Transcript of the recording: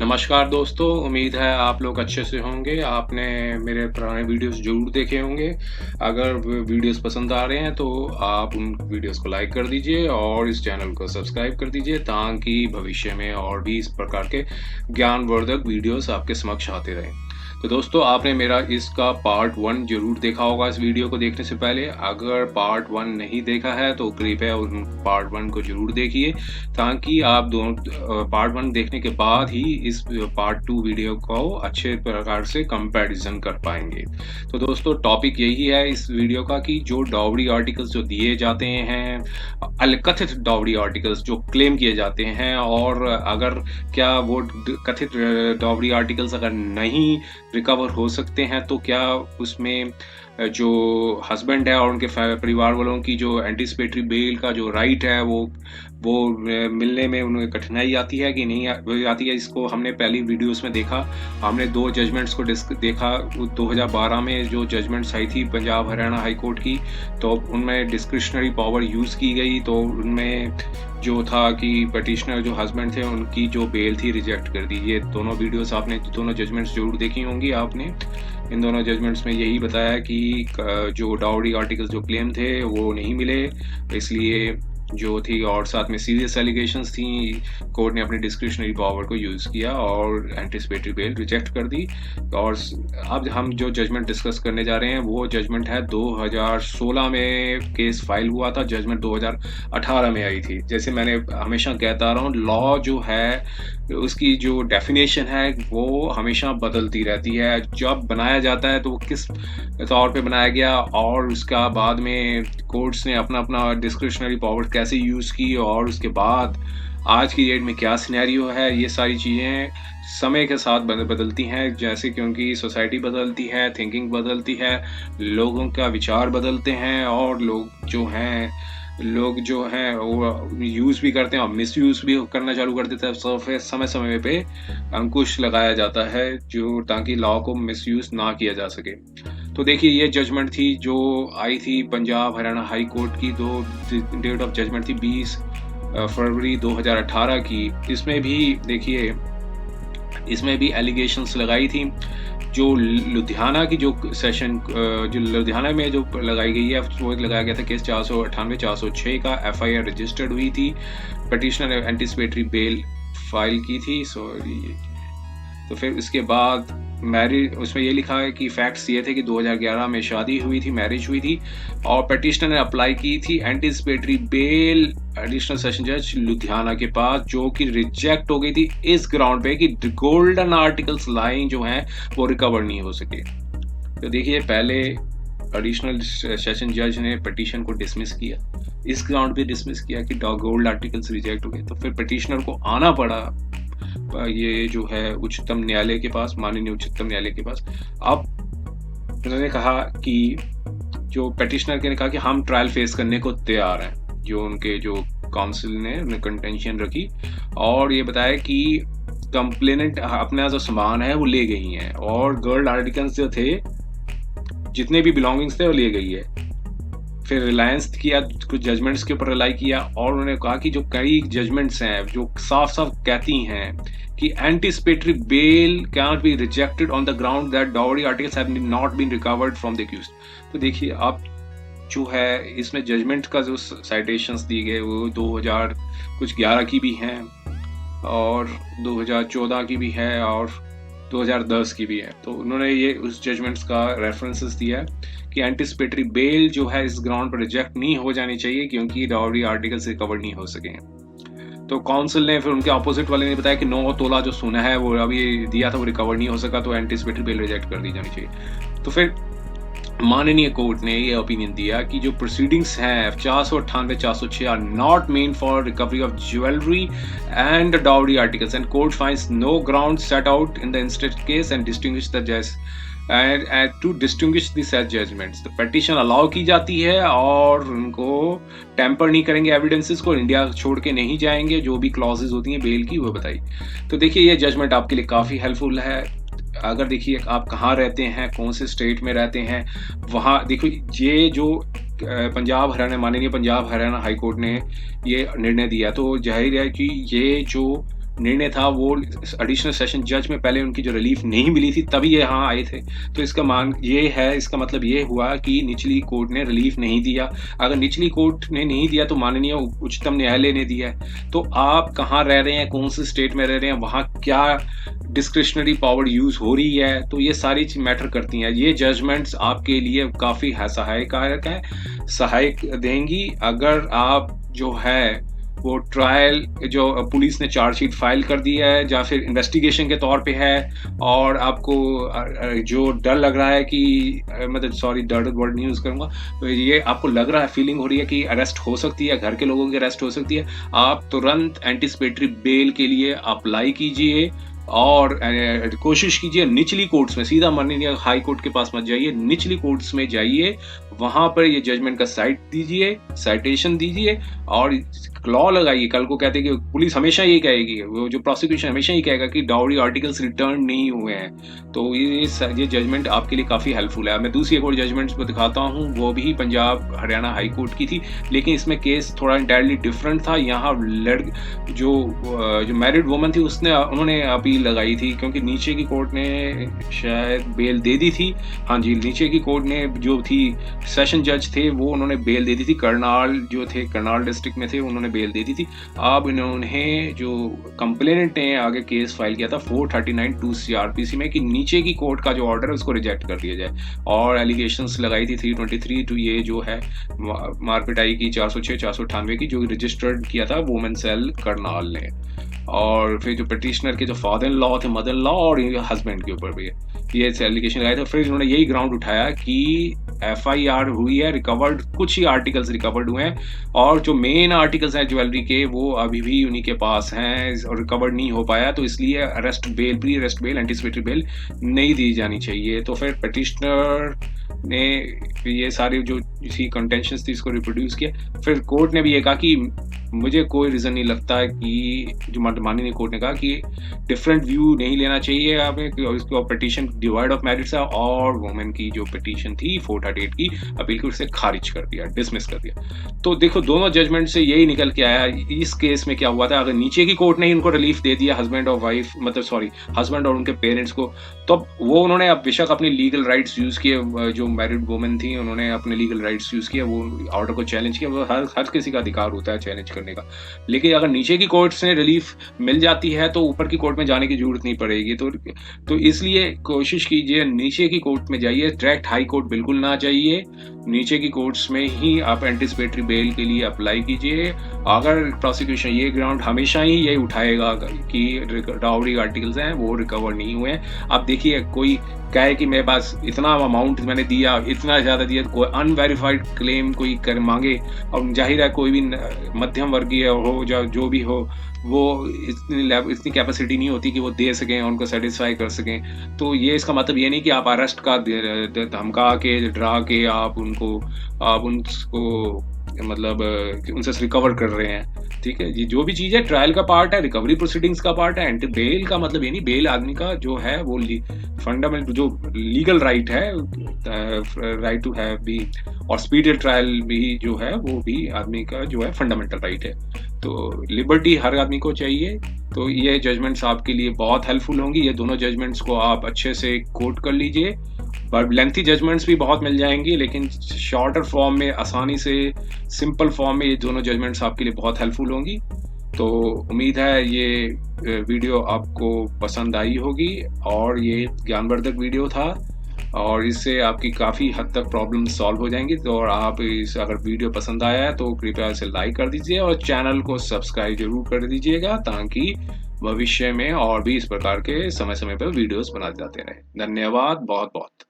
नमस्कार दोस्तों, उम्मीद है आप लोग अच्छे से होंगे। आपने मेरे पुराने वीडियोस ज़रूर देखे होंगे। अगर वीडियोस पसंद आ रहे हैं तो आप उन वीडियोस को लाइक कर दीजिए और इस चैनल को सब्सक्राइब कर दीजिए ताकि भविष्य में और भी इस प्रकार के ज्ञानवर्धक वीडियोस आपके समक्ष आते रहें। तो दोस्तों, आपने मेरा इसका पार्ट 1 ज़रूर देखा होगा इस वीडियो को देखने से पहले। अगर पार्ट 1 नहीं देखा है तो कृपया उन पार्ट 1 को ज़रूर देखिए ताकि आप दोनों पार्ट 1 देखने के बाद ही इस पार्ट 2 वीडियो को अच्छे प्रकार से कंपैरिजन कर पाएंगे। तो दोस्तों, टॉपिक यही है इस वीडियो का कि जो डाउरी आर्टिकल्स जो दिए जाते हैं, अलकथित डाउरी आर्टिकल्स जो क्लेम किए जाते हैं, और अगर क्या वो कथित डाउरी आर्टिकल्स अगर नहीं रिकवर हो सकते हैं तो क्या उसमें जो हस्बैंड है और उनके परिवार वालों की जो एंटिसिपेटरी बेल का जो राइट है वो मिलने में उन्हें कठिनाई आती है कि नहीं आती है। इसको हमने पहली वीडियोस में देखा। हमने 2 जजमेंट्स को देखा। 2012 में जो जजमेंट्स आई थी पंजाब हरियाणा हाई कोर्ट की, तो उनमें डिस्क्रिशनरी पावर यूज़ की गई। तो उनमें जो था कि पटिशनर जो हस्बैंड थे उनकी जो बेल थी रिजेक्ट कर दी। ये दोनों वीडियोस आपने दोनों जजमेंट्स जरूर देखी होंगी आपने। इन दोनों जजमेंट्स में यही बताया कि जो डाउरी आर्टिकल्स जो क्लेम थे वो नहीं मिले, इसलिए जो थी, और साथ में सीरियस एलिगेशंस थी, कोर्ट ने अपनी डिस्क्रिशनरी पावर को यूज़ किया और एंटिसिपेटरी बेल रिजेक्ट कर दी। और अब हम जो जजमेंट डिस्कस करने जा रहे हैं वो जजमेंट है 2016 में केस फाइल हुआ था। जजमेंट 2018 में आई थी। जैसे मैंने हमेशा कहता रहा हूँ, लॉ जो है उसकी जो डेफिनेशन है वो हमेशा बदलती रहती है। जब बनाया जाता है तो वो किस तौर पे बनाया गया और उसका बाद में कोर्ट्स ने अपना अपना डिस्क्रिशनरी पावर कैसे यूज़ की, और उसके बाद आज की डेट में क्या सिनेरियो है, ये सारी चीज़ें समय के साथ बदलती हैं। जैसे क्योंकि सोसाइटी बदलती है, थिंकिंग बदलती है, लोगों का विचार बदलते हैं, और लोग जो हैं वो यूज़ भी करते हैं और मिसयूज़ भी करना चालू कर देते हैं। तो फिर समय समय पे अंकुश लगाया जाता है जो ताकि लॉ को मिसयूज़ ना किया जा सके। तो देखिए, ये जजमेंट थी जो आई थी पंजाब हरियाणा हाई कोर्ट की। दो डेट ऑफ जजमेंट थी 20 फरवरी 2018 की। इसमें भी देखिए, इसमें भी एलिगेशंस लगाई थी। जो लुधियाना की जो सेशन जो लुधियाना में जो लगाई गई है वो लगाया गया था केस 498-406 का। एफआईआर रजिस्टर्ड हुई थी। पटिशनर ने एंटिसिपेटरी बेल फाइल की थी। तो फिर इसके बाद मैरिज, उसमें ये लिखा है कि फैक्ट्स ये थे कि 2011 में शादी हुई थी, मैरिज हुई थी, और पटिशनर ने अप्लाई की थी एंटिसिपेटरी बेल एडिशनल सेशन जज लुधियाना के पास, जो कि रिजेक्ट हो गई थी इस ग्राउंड पे कि गोल्डन आर्टिकल्स लाइन जो हैं वो रिकवर नहीं हो सके। तो देखिए, पहले एडिशनल सेशन जज ने पिटीशन को डिसमिस किया, इस ग्राउंड पे डिसमिस किया कि गोल्ड आर्टिकल्स रिजेक्ट हो गए। तो फिर पिटीशनर को आना पड़ा ये जो है उच्चतम न्यायालय के पास, माननीय उच्चतम न्यायालय के पास। अब उन्होंने कहा कि जो पिटीशनर ने कहा कि हम ट्रायल फेस करने को तैयार हैं। जो उनके जो काउंसिल ने उन्हें कंटेंशन रखी और ये बताया कि कंप्लेनेंट अपना जो सामान है वो ले गई हैं, और गोल्ड आर्टिकल्स जो थे, जितने भी बिलोंगिंग्स थे वो ले गई है। फिर रिलायंस किया, कुछ जजमेंट्स के ऊपर रिलाई किया, और उन्होंने कहा कि जो कई जजमेंट्स हैं जो साफ साफ कहती हैं कि anticipatory bail cannot be rejected on the ground that dowry articles have not been recovered from the accused. तो देखिए, अब जो है इसमें जजमेंट का जो साइटेशंस दिए गए वो 2011 की भी हैं, और 2014 की भी है, और 2010 की भी है। तो उन्होंने ये उस जजमेंट्स का रेफरेंसेस दिया कि एंटिसिपेटरी बेल जो है इस ग्राउंड पर रिजेक्ट नहीं हो जानी चाहिए क्योंकि डाउरी आर्टिकल्स रिकवर नहीं हो सके। तो काउंसिल ने फिर उनके अपोजिट वाले ने बताया कि 9 तोला जो सोना है वो अभी दिया था वो रिकवर नहीं हो सका, तो एंटिसिपेटरी बेल रिजेक्ट कर दी जानी चाहिए। तो फिर माननीय कोर्ट ने ये ओपिनियन दिया कि जो प्रोसीडिंग्स हैं 498-406 are not meant for recovery of jewellery and dowry articles, and court finds no ground set out in the instant case and distinguish the जज and to distinguish the such judgments। तो petition allow की जाती है और उनको temper नहीं करेंगे evidences को, इंडिया छोड़ के नहीं जाएंगे, जो भी क्लॉजेज होती हैं बेल की वो बताई। तो देखिए, ये जजमेंट आपके लिए काफ़ी हेल्पफुल है। अगर देखिए आप कहाँ रहते हैं, कौन से स्टेट में रहते हैं, वहाँ देखिए ये जो पंजाब हरियाणा, माननीय पंजाब हरियाणा हाई कोर्ट ने ये निर्णय दिया, तो जाहिर है कि ये जो निर्णय था वो एडिशनल सेशन जज में पहले उनकी जो रिलीफ नहीं मिली थी तभी ये यहाँ आए थे। तो इसका मतलब ये हुआ कि निचली कोर्ट ने रिलीफ नहीं दिया। अगर निचली कोर्ट ने नहीं दिया तो माननीय उच्चतम न्यायालय ने दिया है। तो आप कहाँ रह रहे हैं, कौन से स्टेट में रह रहे हैं, वहाँ क्या डिस्क्रिशनरी पावर यूज हो रही है, तो ये सारी चीज मैटर करती हैं। ये जजमेंट्स आपके लिए काफी सहायक है, सहायक देंगी। अगर आप जो है वो ट्रायल जो पुलिस ने चार्जशीट फाइल कर दी है या फिर इन्वेस्टिगेशन के तौर पे है, और आपको जो डर लग रहा है कि मतलब सॉरी डर वर्ड नहीं यूज करूंगा, तो ये आपको लग रहा है, फीलिंग हो रही है कि अरेस्ट हो सकती है, घर के लोगों की अरेस्ट हो सकती है, आप तुरंत एंटीसिपेटरी बेल के लिए अप्लाई कीजिए और कोशिश कीजिए निचली कोर्ट्स में, सीधा माननीय हाई कोर्ट के पास मत जाइए, निचली कोर्ट्स में जाइए, वहां पर ये जजमेंट का साइटेशन दीजिए और लॉ लगाइए। कल को कहते हैं कि पुलिस हमेशा ये कहेगी, वो जो प्रोसिक्यूशन हमेशा ये कहेगा कि डाउरी आर्टिकल्स रिटर्न नहीं हुए हैं। तो ये जजमेंट आपके लिए काफी हेल्पफुल है। मैं दूसरी एक और जजमेंट को दिखाता हूँ, वो भी पंजाब हरियाणा हाई कोर्ट की थी, लेकिन इसमें केस थोड़ा इंटायरली डिफरेंट था। यहाँ जो मैरिड वुमन थी उन्होंने अपील लगाई थी, क्योंकि नीचे की कोर्ट ने शायद बेल दे दी थी। हाँ जी, नीचे की कोर्ट ने जो थी सेशन जज थे वो उन्होंने बेल दे दी थी, करनाल डिस्ट्रिक्ट में थे, उन्होंने बेल दे दी थी। अब इन्होंने जो कंप्लेनेंट ने आगे केस फाइल किया था 439(2) CRPC में कि नीचे की कोर्ट का जो ऑर्डर है उसको रिजेक्ट कर दिया जाए, और एलिगेशंस लगाई थी 323 टू ये जो है मारपिटाई की 406 498 की, जो रजिस्टर्ड किया था वुमेन सेल करनाल ने। और फिर जो पिटिशनर के जो फादर इन लॉ थे, मदर इन लॉ और हस्बैंड के ऊपर भी ये एलिगेशन लगाए थे। फिर इन्होंने यही ग्राउंड उठाया कि FIR हुई है, रिकवर्ड कुछ ही आर्टिकल्स रिकवर्ड हुए हैं, और जो मेन आर्टिकल्स हैं ज्वेलरी के वो अभी भी उन्हीं के पास हैं और रिकवर्ड नहीं हो पाया, तो इसलिए pre arrest bell, anticipatory bail नहीं दी जानी चाहिए। तो फिर पिटिशनर ने ये सारे जो इसी कंटेंशंस थी इसको रिप्रोड्यूस किया। फिर कोर्ट ने भी ये कहा कि मुझे कोई रीज़न नहीं लगता है कि जो माननीय कोर्ट ने कहा कि डिफरेंट व्यू नहीं लेना चाहिए आपने, पिटीशन डिवाइड ऑफ मेरिट्स है, और वुमेन की जो पिटीशन थी 438 की अपील को उससे खारिज कर दिया, डिसमिस कर दिया। तो देखो दोनों जजमेंट से यही निकल के आया। इस केस में क्या हुआ था, अगर नीचे की कोर्ट ने इनको रिलीफ दे दिया हस्बैंड और उनके पेरेंट्स को, तो वो उन्होंने अब बेशक अपनी लीगल राइट्स यूज किए, जो मैरिड वुमेन थी उन्होंने अपने लीगल राइट्स यूज किए, वो ऑर्डर को चैलेंज किया, वो हर किसी का अधिकार होता है चैलेंज करने का। लेकिन अगर नीचे की कोर्ट से रिलीफ मिल जाती है तो ऊपर की कोर्ट में जाने की जरूरत नहीं पड़ेगी। तो इसलिए कोशिश कीजिए नीचे की कोर्ट में जाइए, डायरेक्ट हाई कोर्ट बिल्कुल ना जाइए, नीचे की कोर्ट्स में ही आप एंटीसिपेटरी बेल के लिए अप्लाई कीजिए। अगर प्रोसिक्यूशन ये ग्राउंड हमेशा ही यही उठाएगा कि डाउरी आर्टिकल्स हैं वो रिकवर नहीं हुए हैं। अब देखिए कोई कहे कि मेरे पास इतना अमाउंट मैंने दिया, इतना ज़्यादा दिया, कोई अनवेरिफाइड क्लेम कोई कर मांगे, और जाहिर है कोई भी मध्यम वर्गीय हो जो भी हो, वो इतनी कैपेसिटी नहीं होती कि वो दे सकें, उनको सेटिस्फाई कर सकें। तो ये इसका मतलब ये नहीं कि आप अरेस्ट का धमका के डरा के आप उनको मतलब उनसे रिकवर कर रहे हैं। ठीक है, ये जो भी चीज़ है ट्रायल का पार्ट है, रिकवरी प्रोसीडिंग्स का पार्ट है। एंटी बेल का मतलब ये नहीं, बेल आदमी का जो है वो फंडामेंटल जो लीगल राइट है, राइट टू हैव भी, और स्पीडी ट्रायल भी जो है वो भी आदमी का जो है फंडामेंटल राइट है। तो लिबर्टी हर आदमी को चाहिए। तो ये जजमेंट्स आपके लिए बहुत हेल्पफुल होंगी। ये दोनों जजमेंट्स को आप अच्छे से कोट कर लीजिए। पर लेंथी जजमेंट्स भी बहुत मिल जाएंगी, लेकिन शॉर्टर फॉर्म में, आसानी से सिंपल फॉर्म में ये दोनों जजमेंट्स आपके लिए बहुत हेल्पफुल होंगी। तो उम्मीद है ये वीडियो आपको पसंद आई होगी, और ये ज्ञानवर्धक वीडियो था, और इससे आपकी काफ़ी हद तक प्रॉब्लम सॉल्व हो जाएंगी। तो और आप अगर वीडियो पसंद आया है तो कृपया इसे लाइक कर दीजिए और चैनल को सब्सक्राइब जरूर कर दीजिएगा, ताकि भविष्य में और भी इस प्रकार के समय समय पर वीडियोस बनाते जाते रहें। धन्यवाद बहुत बहुत।